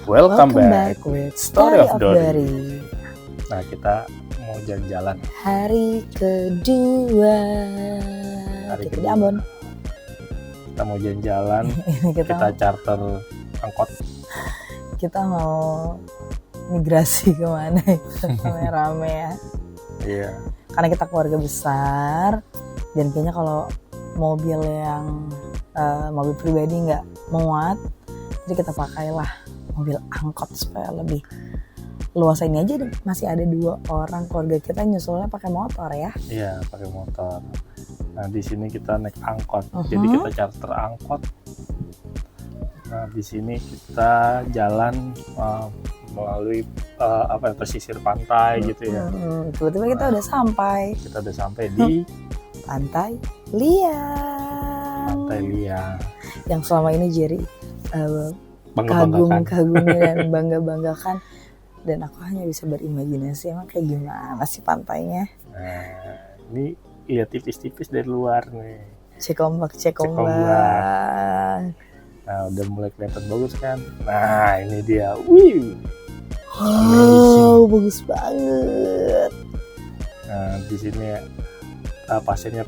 Welcome back with Story of Dori. Dori. Nah, kita mau jalan-jalan Hari kedua kita di Ambon. Kita mau jalan-jalan. kita charter angkot. Kita mau migrasi kemana? Rame-rame ya. Iya. Karena kita keluarga besar dan kayaknya kalau mobil yang mobil pribadi nggak muat, jadi kita pakailah mobil angkot supaya lebih luas. Ini aja masih ada 2 orang keluarga kita nyusulnya pakai motor ya. Iya, pakai motor. Nah, di sini kita naik angkot. Jadi kita charter angkot. Nah, di sini kita jalan melalui pesisir pantai gitu ya. Tiba-tiba kita udah sampai. Kita udah sampai di Pantai Liang. Pantai Liang. Yang selama ini Jerry Bangga-banggakan. kagumi dan bangga-banggakan. Dan aku hanya bisa berimajinasi emang kayak gimana sih pantainya. Nah, ini lihat tipis-tipis dari luar nih. Cek ombak. Nah, udah mulai kelihatan bagus kan. Nah, ini dia. Wih. Wow, bagus banget. Nah, di sini pasirnya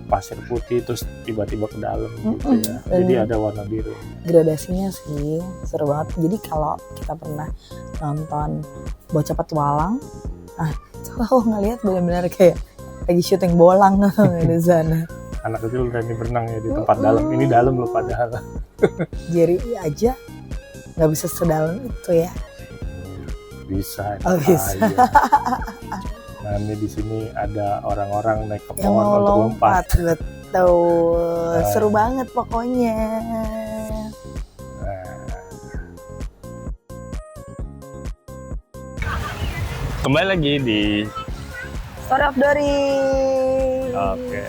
pasir putih terus tiba-tiba ke dalam gitu ya. Jadi ada warna biru. Gradasinya sih seru banget. Jadi kalau kita pernah nonton Bocah Petualang, aku ngelihat benar-benar kayak lagi syuting bolang di sana. Anak kecil berani berenang ya di tempat dalam. Ini dalam loh padahal. Jerry aja nggak bisa sedalam itu ya. Bisa. Oh, bisa. Nah, ini di sini ada orang-orang naik ke Yang pohon mau untuk lompat. Betul. Seru banget pokoknya. Kembali lagi di Story of Dori. Oke.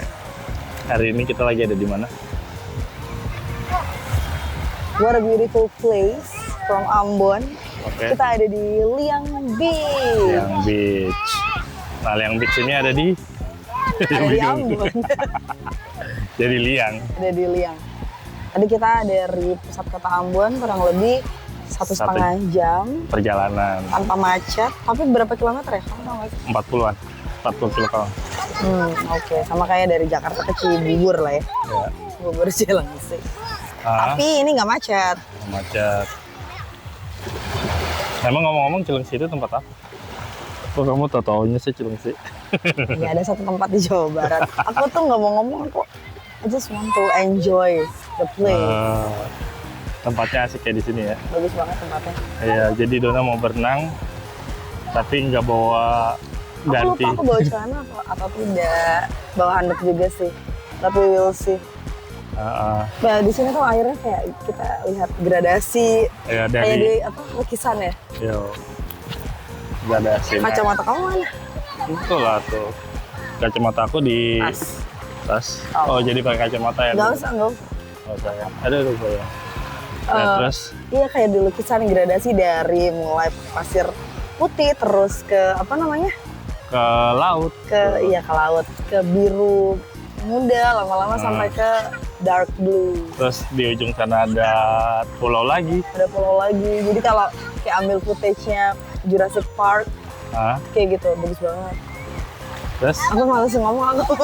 Hari ini kita lagi ada di mana? What a beautiful place from Ambon. Oke. Kita ada di Liang Beach. Liang Beach. Nah, Liang Beach ini ada di Ambon. Jadi Liang. Ada di Liang. Tadi kita dari pusat kota Ambon kurang lebih 1,5 jam perjalanan tanpa macet. Tapi berapa kilometer ya? Kamu tahu nggak sih? 40 kilo. Oke. Sama kayak dari Jakarta ke Cibubur lah ya. Ya. Cibubur Cilengsi. Tapi ini nggak macet. Macet. Emang ngomong-ngomong Cilengsi itu tempat apa? Kok kamu tau-taunya sih Cilengsi? Ya ada satu tempat di Jawa Barat. Aku tuh nggak mau ngomong, aku I just want to enjoy the place. Tempatnya asik kayak di sini ya. Bagus banget tempatnya. Iya, jadi Dona mau berenang, tapi nggak bawa ganti. Aku lupa aku bawa celana atau tidak. Bawa handuk juga sih. Tapi we'll see. Nah, di sini tuh airnya kayak kita lihat gradasi. Ya, kayak di lukisan ya. Yo. Gradasi. Kacamata kamu mana? Itu lah tuh. Kacamata aku di tas. Oh, jadi pakai kacamata ya? Nggak usah. Nggak usah ya. Ada tuh ya. Terus? Iya kayak di lukisan gradasi dari mulai pasir putih terus ke apa namanya? Ke laut. Ke laut, ke biru muda, lama-lama sampai ke dark blue. Terus di ujung sana ada pulau lagi. Ada pulau lagi. Jadi kalau kayak ambil footage-nya Jurassic Park, kayak gitu, bagus banget. Terus? Aku malas ngomong, aku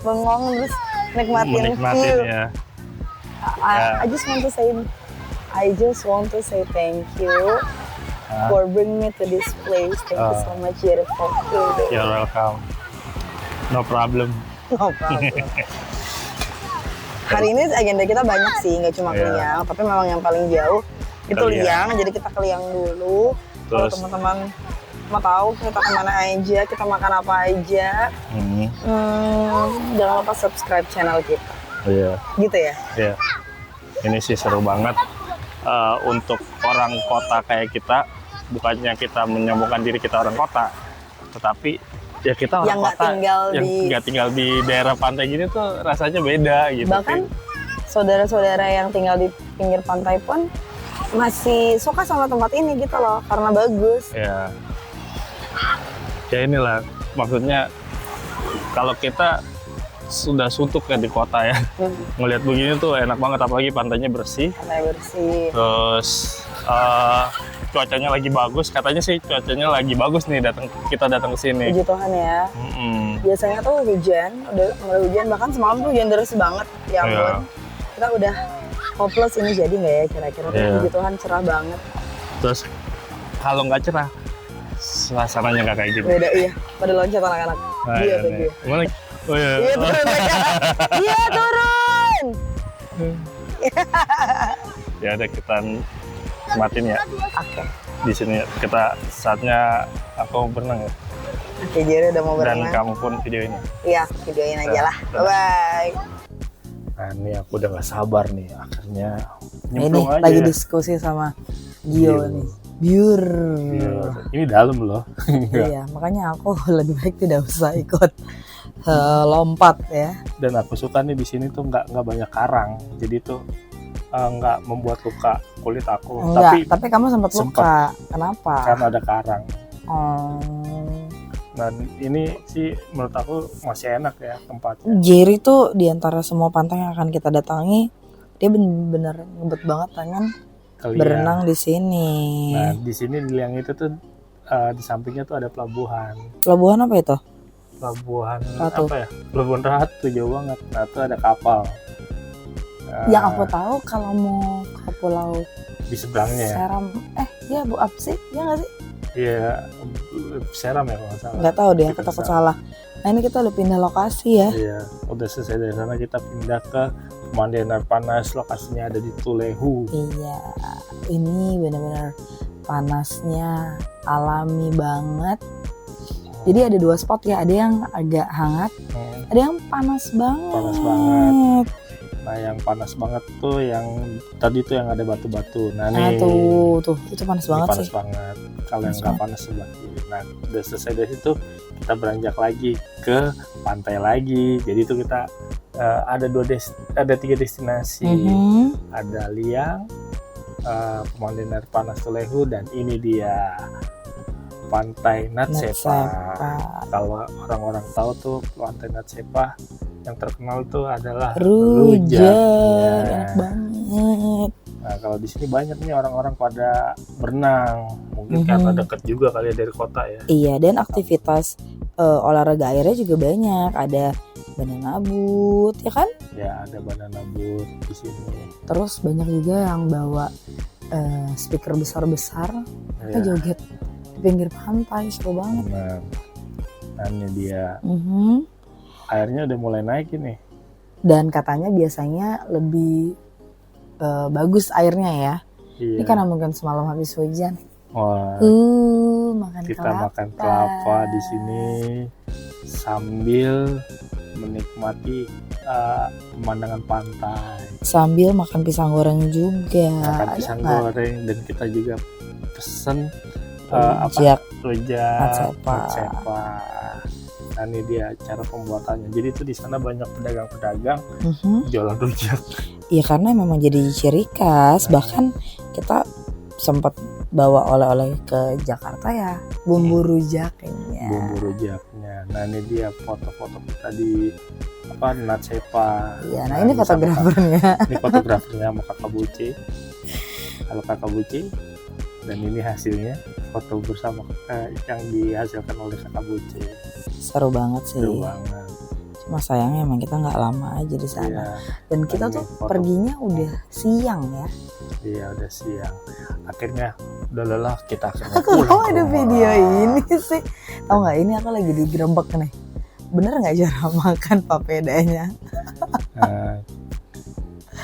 bengong terus nikmatin view. Ya. I just want to say thank you for bringing me to this place. Thank you so much, Jerry. You're welcome. No problem. No problem. Hari ini agenda kita banyak sih, nggak cuma ke Liang, tapi memang yang paling jauh itu Liang. Jadi kita ke Liang dulu. Kalau teman-teman mau tahu kita kemana aja, kita makan apa aja, jangan lupa subscribe channel kita. Iya. Gitu ya? Iya. Ini sih seru banget. Untuk orang kota kayak kita, bukannya kita menyombongkan diri kita orang kota, tetapi ya kita orang yang kota yang nggak tinggal di daerah pantai gini tuh rasanya beda gitu. Bahkan saudara-saudara yang tinggal di pinggir pantai pun masih suka sama tempat ini gitu loh, karena bagus. Ya. Ya inilah maksudnya, kalau kita sudah suntuk kan di kota ya, ngelihat begini tuh enak banget, apalagi pantainya bersih. Pantai bersih. Terus cuacanya lagi bagus. Katanya sih cuacanya lagi bagus nih kita datang ke sini. Puji Tuhan ya. Biasanya tuh hujan, udah mulai hujan, bahkan semalam tuh hujan deras banget. Ya ampun. Kita udah hopeless, ini jadi nggak ya kira-kira? Puji Tuhan cerah banget. Terus kalau nggak cerah, suasananya nggak kayak gitu. Beda, iya. Pada loncat anak-anak. Iya tuh dia. Mana? Oh iya. Iya turun mereka. Iya turun. Ya udah kita nikmatin ya. Oke. Di sini kita saatnya aku berenang ya. Oke, Jerry udah mau berenang. Dan kamu pun video ini. Iya, videoin aja lah. Bye. Nah ini aku udah gak sabar nih akhirnya ini aja lagi ya. Diskusi sama Gio nih. Biur. Ini dalam loh. Iya, makanya aku lebih baik tidak usah ikut lompat ya. Dan aku suka nih di sini tuh nggak banyak karang, jadi tuh nggak membuat luka kulit aku. Enggak, tapi kamu sempat luka. Kenapa? Karena ada karang. Oh. Dan ini sih menurut aku masih enak ya tempatnya. Jerry tuh diantara semua pantai yang akan kita datangi, dia bener-bener ngebet banget pengen berenang di sini. Nah di sini di Liang itu tuh di sampingnya tuh ada pelabuhan. Pelabuhan apa itu? Pelabuhan Ratu. apa ya? Pelabuhan Ratu, jauh banget. Nah tuh ada kapal. Yang aku tahu kalau mau ke pulau di seberangnya. Seram, ya Bu apa sih? Ya nggak sih? Iya, Seram ya kalau nggak salah. Nggak tahu deh, aku takut salah. Nah ini kita udah pindah lokasi ya. Iya, udah selesai dari sana kita pindah ke pemandian air panas, lokasinya ada di Tulehu. Iya, ini benar-benar panasnya alami banget. Jadi ada dua spot ya, ada yang agak hangat, ada yang panas banget. Panas banget. Nah yang panas banget tuh yang tadi tuh yang ada batu-batu. Nah nih, tuh itu panas banget panas sih. banget. Kalau yang nggak panas sebelah kiri. Nah udah selesai dari situ kita beranjak lagi ke pantai lagi. Jadi itu kita ada 3 destinasi. Ada Liang, pemandian air panas Tulehu, dan ini dia Pantai Natsepa. Kalau orang-orang tahu tuh Pantai Natsepa yang terkenal itu adalah rujak. Enak banget. Nah kalau di sini banyak nih orang-orang pada berenang, mungkin karena dekat juga kali ya dari kota ya. Iya, dan aktivitas olahraga airnya juga banyak. Ada banana boat, ya kan? Ya ada banana boat di sini. Terus banyak juga yang bawa speaker besar-besar, kita joget di pinggir pantai, seru banget. Nah ini dia. Airnya udah mulai naik ini. Dan katanya biasanya lebih bagus airnya ya. Iya. Ini karena mungkin semalam habis hujan. Wah. Kita Kelapa. makan kelapa di sini sambil menikmati pemandangan pantai. Sambil makan pisang goreng juga. Makan pisang goreng, dan kita juga pesen rujak Natsepa. Nah ini dia cara pembuatannya. Jadi itu di sana banyak pedagang-pedagang jualan rujak. Iya karena memang jadi ciri khas. Bahkan kita sempat bawa oleh-oleh ke Jakarta ya, bumbu rujaknya. Bumbu rujaknya. Nah ini dia foto-foto kita di Natsepa. Iya, nah ini fotografernya. Ini fotografernya sama Kakak Buci. Halo Kakak Buci. Dan ini hasilnya foto bersama yang dihasilkan oleh Kakak Buci. Seru banget sih. Seru banget. Cuma sayangnya emang kita nggak lama aja di sana. Iya. Dan kita tuh perginya udah siang ya. Iya udah siang. Akhirnya udah lelah, kita akhirnya Aku pulang. ada video ini sih. Tahu nggak, ini aku lagi digerebek nih. Bener nggak cara makan papedanya?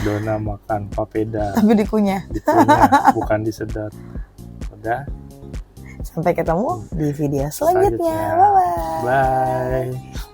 Dona makan papeda. Tapi dikunyah. Bukan disedot. Udah. Sampai ketemu di video selanjutnya. Bye-bye. Bye.